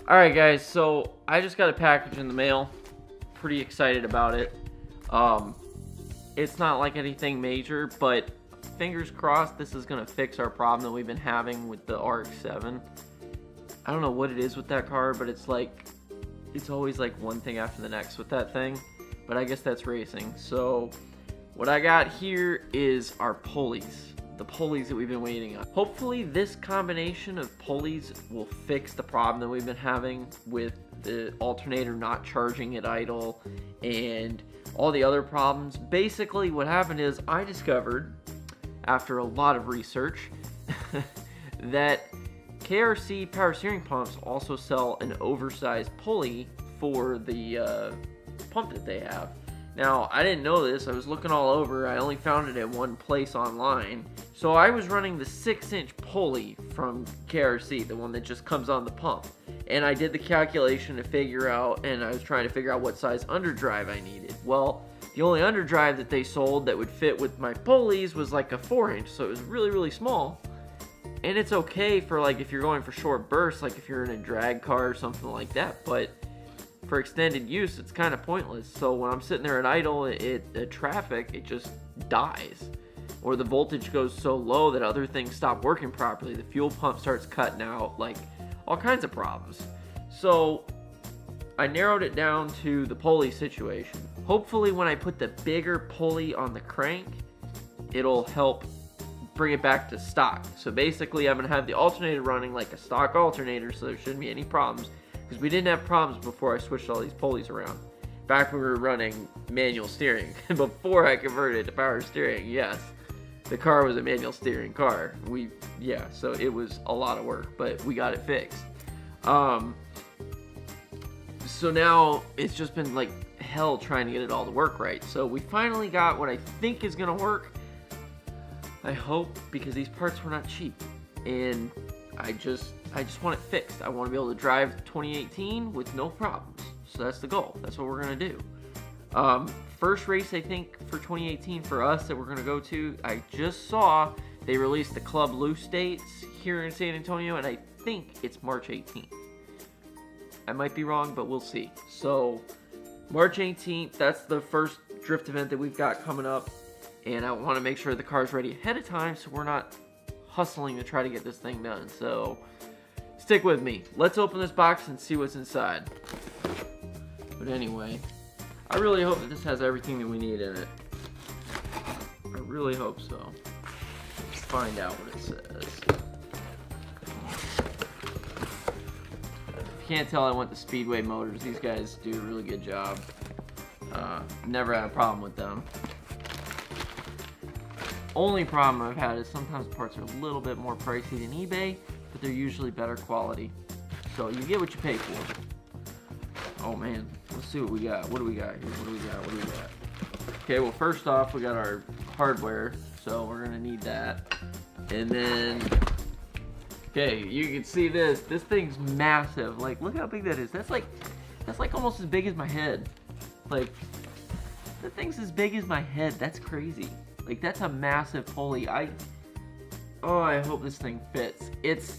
Alright guys, so I just got a package in the mail. Pretty excited about it. It's not like anything major, but fingers crossed this is going to fix our problem that we've been having with the RX7. I don't know what it is with that car, but it's always like one thing after the next with that thing. But I guess that's racing. So what I got here is our pulleys. The pulleys that we've been waiting on. Hopefully this combination of pulleys will fix the problem that we've been having with the alternator not charging at idle and all the other problems. Basically what happened is I discovered, after a lot of research, that KRC power steering pumps also sell an oversized pulley for the pump that they have. Now, I didn't know this. I was looking all over. I only found it at one place online. So I was running the 6-inch pulley from KRC, the one that just comes on the pump. And I did the calculation to figure out, and I was trying to figure out what size underdrive I needed. Well, the only underdrive that they sold that would fit with my pulleys was like a 4-inch, so it was really, really small. And it's okay for like if you're going for short bursts, like if you're in a drag car or something like that, but for extended use, it's kind of pointless. So when I'm sitting there at idle at traffic, it just dies. Or the voltage goes so low that other things stop working properly. The fuel pump starts cutting out, like all kinds of problems. So I narrowed it down to the pulley situation. Hopefully when I put the bigger pulley on the crank, it'll help bring it back to stock. So basically I'm gonna have the alternator running like a stock alternator, so there shouldn't be any problems. Because we didn't have problems before I switched all these pulleys around. Back when we were running manual steering. Before I converted to power steering, yes. The car was a manual steering car. So it was a lot of work, but we got it fixed. So now it's just been like hell trying to get it all to work right. So we finally got what I think is gonna work. I hope, because these parts were not cheap. And I just want it fixed. I want to be able to drive 2018 with no problems. So that's the goal. That's what we're going to do. First race, I think, for 2018 for us that we're going to go to, I just saw they released the Club Loose dates here in San Antonio, and I think it's March 18th. I might be wrong, but we'll see. So March 18th, that's the first drift event that we've got coming up, and I want to make sure the car's ready ahead of time so we're not hustling to try to get this thing done. So stick with me. Let's open this box and see what's inside. But anyway, I really hope that this has everything that we need in it. I really hope so. Let's find out what it says. If you can't tell, I went to Speedway Motors. These guys do a really good job. Never had a problem with them. Only problem I've had is sometimes parts are a little bit more pricey than eBay, but they're usually better quality. So you get what you pay for. Oh man, let's see what we got. What do we got here? What do we got? Okay, well first off, we got our hardware, so we're gonna need that. And then, okay, you can see this. This thing's massive. Like, look how big that is. That's like almost as big as my head. Like, that thing's as big as my head. That's crazy. Like, that's a massive pulley. I hope this thing fits. It's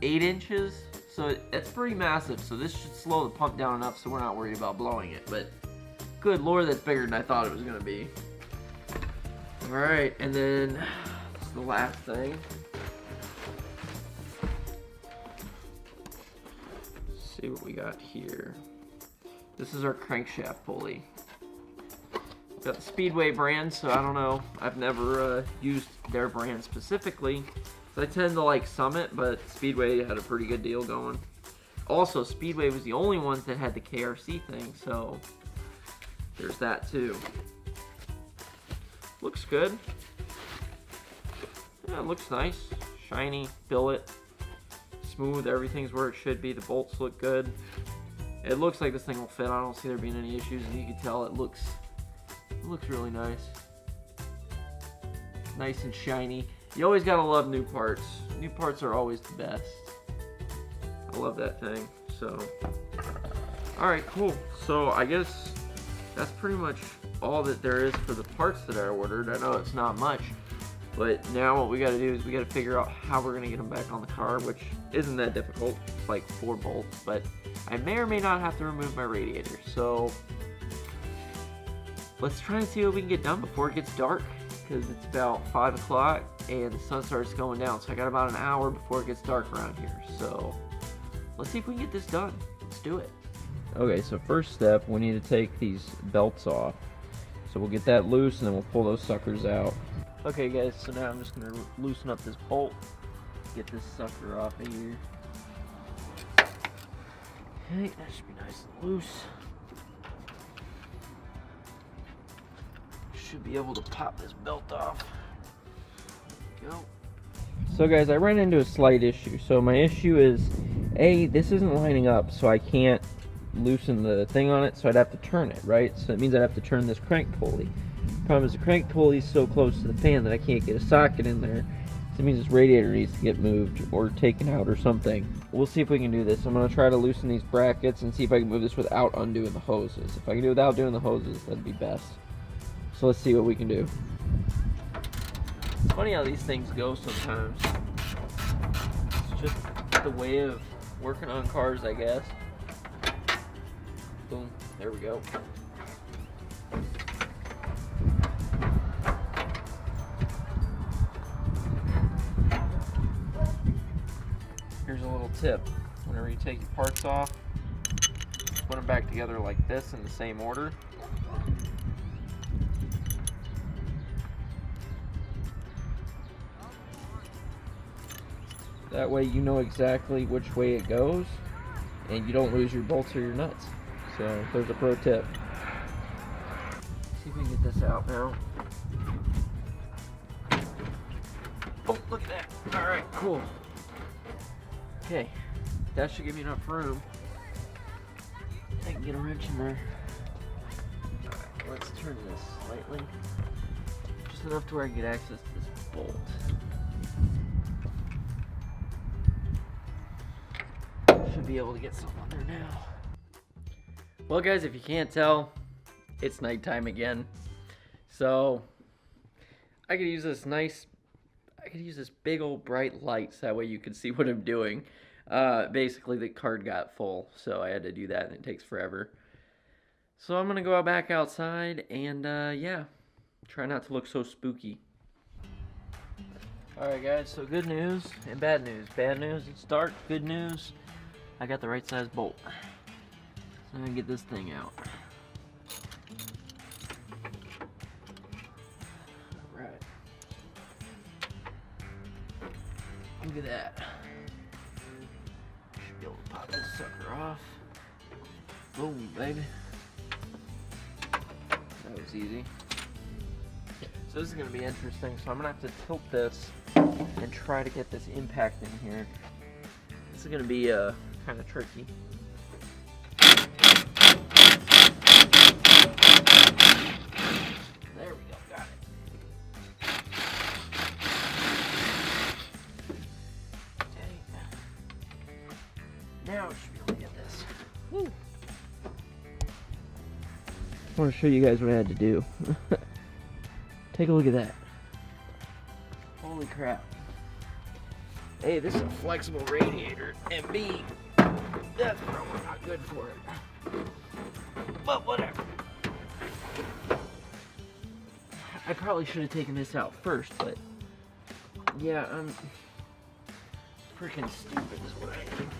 8 inches, so it's pretty massive. So this should slow the pump down enough so we're not worried about blowing it. But good lord, that's bigger than I thought it was gonna be. All right, and then this is the last thing. Let's see what we got here. This is our crankshaft pulley. Got the Speedway brand, so I don't know. I've never used their brand specifically. So I tend to like Summit, but Speedway had a pretty good deal going. Also, Speedway was the only ones that had the KRC thing, so there's that too. Looks good. Yeah, it looks nice. Shiny, billet, smooth, everything's where it should be. The bolts look good. It looks like this thing will fit. I don't see there being any issues, and you can tell it looks really nice. Nice and shiny. You always gotta love new parts. New parts are always the best. I love that thing. So, alright, cool. So I guess that's pretty much all that there is for the parts that I ordered. I know it's not much, But now what we gotta do is we gotta figure out how we're gonna get them back on the car, which isn't that difficult. It's like 4 bolts, but I may or may not have to remove my radiator. So let's try and see what we can get done before it gets dark, because it's about 5 o'clock and the sun starts going down. So I got about an hour before it gets dark around here. So let's see if we can get this done. Let's do it. Okay, so first step, we need to take these belts off. So we'll get that loose and then we'll pull those suckers out. Okay guys, so now I'm just going to loosen up this bolt, get this sucker off of here. Okay, that should be nice and loose. Should be able to pop this belt off. There we go. So guys, I ran into a slight issue. So my issue is, this isn't lining up, so I can't loosen the thing on it, so I'd have to turn it, right? So that means I'd have to turn this crank pulley. Problem is the crank pulley is so close to the fan that I can't get a socket in there. So it means this radiator needs to get moved or taken out or something. We'll see if we can do this. I'm going to try to loosen these brackets and see if I can move this without undoing the hoses. If I can do it without doing the hoses, that'd be best. So let's see what we can do. It's funny how these things go sometimes. It's just the way of working on cars, I guess. Boom, there we go. Here's a little tip. Whenever you take your parts off, put them back together like this in the same order. That way you know exactly which way it goes and you don't lose your bolts or your nuts. So there's a pro tip. See if we can get this out now. Oh, look at that. All right, cool. Okay, that should give me enough room. I can get a wrench in there. All right, let's turn this slightly. Just enough to where I can get access to this bolt. Should be able to get something on there now. Well guys, if you can't tell, it's nighttime again. So I could use this big old bright light so that way you can see what I'm doing. Basically the card got full, so I had to do that and it takes forever. So I'm gonna go back outside and yeah, try not to look so spooky. Alright guys, so good news and bad news. Bad news, it's dark. Good news, I got the right size bolt. So I'm gonna get this thing out. Alright. Look at that. Should be able to pop this sucker off. Boom, baby. That was easy. So this is gonna be interesting. So I'm gonna have to tilt this and try to get this impact in here. This is gonna be kind of tricky. There we go, got it. Okay. Now I should be able to get this. Woo. I want to show you guys what I had to do. Take a look at that. Holy crap. A, this is a flexible radiator, and B, that's probably not good for it. But whatever. I probably should have taken this out first, but yeah, I'm freaking stupid is what I am.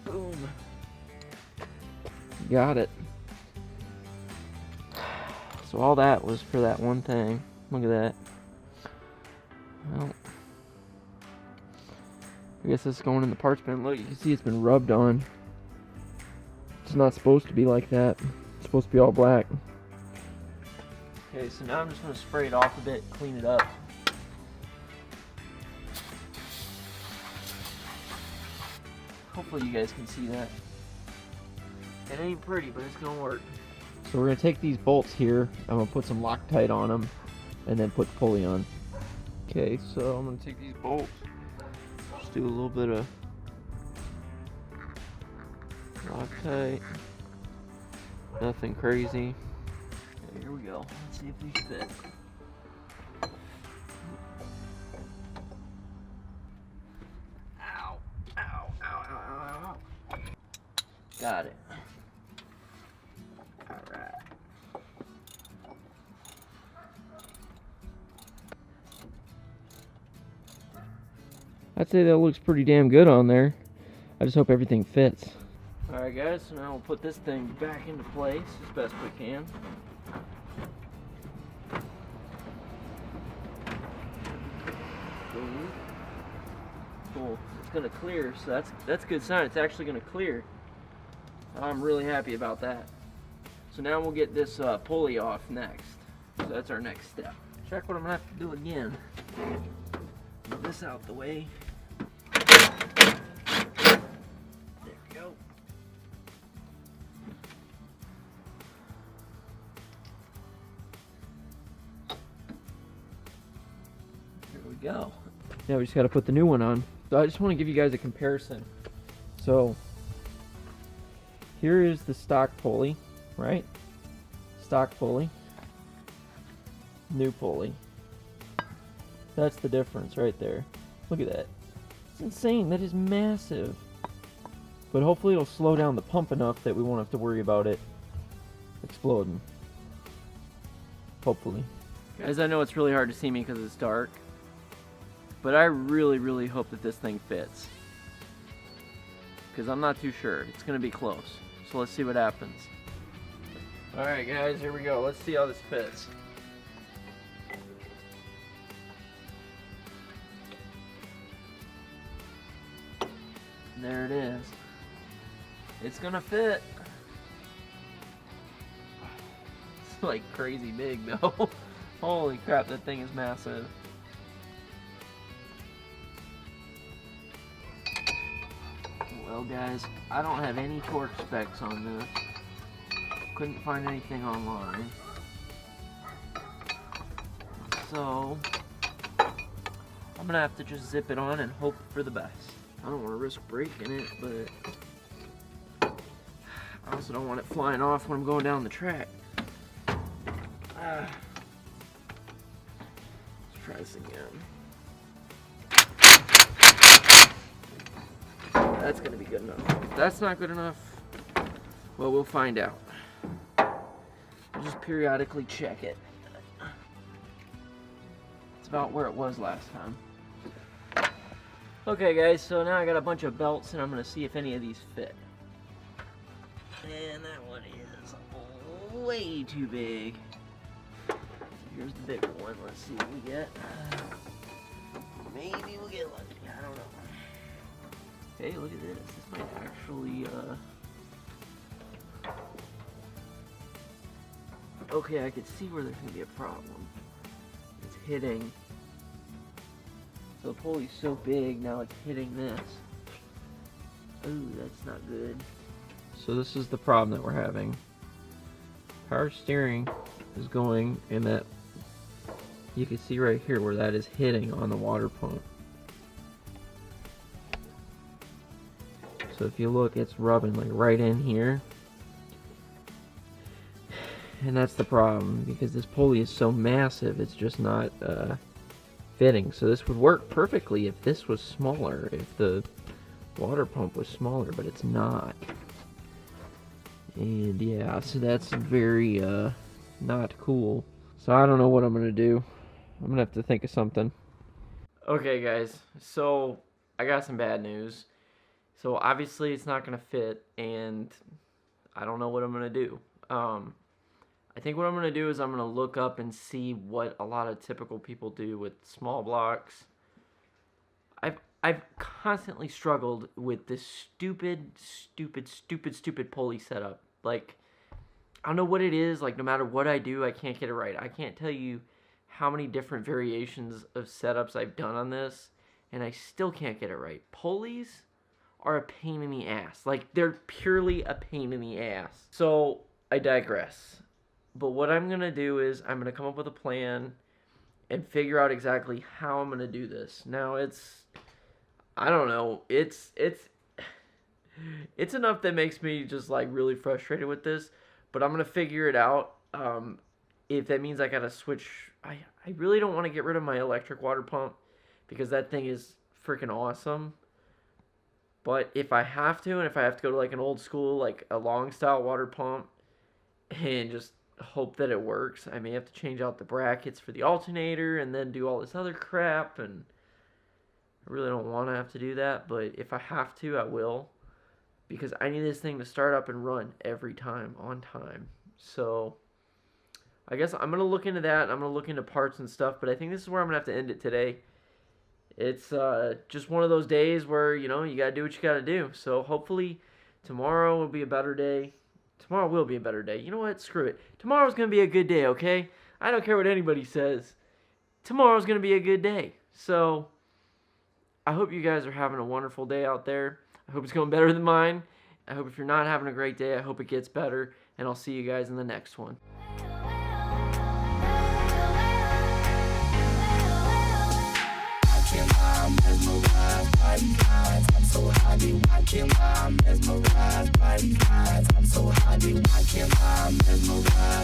Boom. Got it. So all that was for that one thing. Look at that. Well, I guess this is going in the parts bin. Look, you can see it's been rubbed on. It's not supposed to be like that. It's supposed to be all black. Okay, so now I'm just going to spray it off a bit, clean it up. Hopefully you guys can see that. It ain't pretty, but it's going to work. So we're going to take these bolts here. I'm going to put some Loctite on them and then put the pulley on. Okay, so I'm going to take these bolts. Just do a little bit of Loctite. Nothing crazy. Okay, here we go. Let's see if these fit. Ow, ow, ow, ow, ow, ow. Got it. Alright. I'd say that looks pretty damn good on there. I just hope everything fits. Alright guys, so now we'll put this thing back into place as best we can. Cool. It's gonna clear, so that's a good sign. It's actually gonna clear. I'm really happy about that. So now we'll get this pulley off next. So that's our next step. Check what I'm gonna have to do again. Get this out the way. There we go. There we go. Now we just got to put the new one on. So I just want to give you guys a comparison. So here is the stock pulley, right? Stock pulley. New pulley. That's the difference right there. Look at that. It's insane. That is massive. But hopefully it'll slow down the pump enough that we won't have to worry about it exploding. Hopefully. Guys, I know it's really hard to see me because it's dark. But I really, really hope that this thing fits. Because I'm not too sure. It's going to be close. So let's see what happens. Alright guys, here we go. Let's see how this fits. There it is. It's gonna fit. It's like crazy big though. Holy crap, that thing is massive. Well guys, I don't have any torque specs on this. Couldn't find anything online. So I'm gonna have to just zip it on and hope for the best. I don't want to risk breaking it, but I also don't want it flying off when I'm going down the track. Let's try this again. That's going to be good enough. If that's not good enough, well, we'll find out. I'll just periodically check it. It's about where it was last time. Okay guys, so now I got a bunch of belts and I'm going to see if any of these fit. And that one is way too big. Here's the bigger one. Let's see what we get. Maybe we'll get lucky. I don't know. Okay, look at this. This might actually, okay, I could see where there's going to be a problem. It's hitting. So the pulley's so big, now it's hitting this. Ooh, that's not good. So this is the problem that we're having. Power steering is going in that, you can see right here where that is hitting on the water pump. So if you look, it's rubbing like right in here. And that's the problem, because this pulley is so massive, it's just not fitting. So this would work perfectly if this was smaller, if the water pump was smaller, but it's not. And yeah, so that's very not cool. So I don't know what I'm gonna do. I'm gonna have to think of something. Okay guys, so I got some bad news. So obviously it's not gonna fit, and I don't know what I'm gonna do. I think what I'm going to do is I'm going to look up and see what a lot of typical people do with small blocks. I've constantly struggled with this stupid pulley setup. Like, I don't know what it is. Like, no matter what I do, I can't get it right. I can't tell you how many different variations of setups I've done on this, and I still can't get it right. Pulleys are a pain in the ass. Like, they're purely a pain in the ass. So, I digress. But what I'm going to do is I'm going to come up with a plan and figure out exactly how I'm going to do this. Now, I don't know, it's enough that makes me just like really frustrated with this, but I'm gonna figure it out. If that means I gotta switch, I really don't want to get rid of my electric water pump because that thing is freaking awesome. But if I have to, and if I have to go to like an old school, like a long style water pump, and just hope that it works, I may have to change out the brackets for the alternator and then do all this other crap, and I really don't want to have to do that, but if I have to, I will, because I need this thing to start up and run every time on time. So I guess I'm going to look into that, and I'm going to look into parts and stuff, but I think this is where I'm going to have to end it today. It's just one of those days where, you know, you got to do what you got to do. So hopefully tomorrow will be a better day. Tomorrow will be a better day. You know what? Screw it. Tomorrow's going to be a good day, okay? I don't care what anybody says. Tomorrow's going to be a good day. So I hope you guys are having a wonderful day out there. I hope it's going better than mine. I hope if you're not having a great day, I hope it gets better. And I'll see you guys in the next one. I'm so happy watching my mesmerized by the eyes. I'm so happy watching my mesmerized.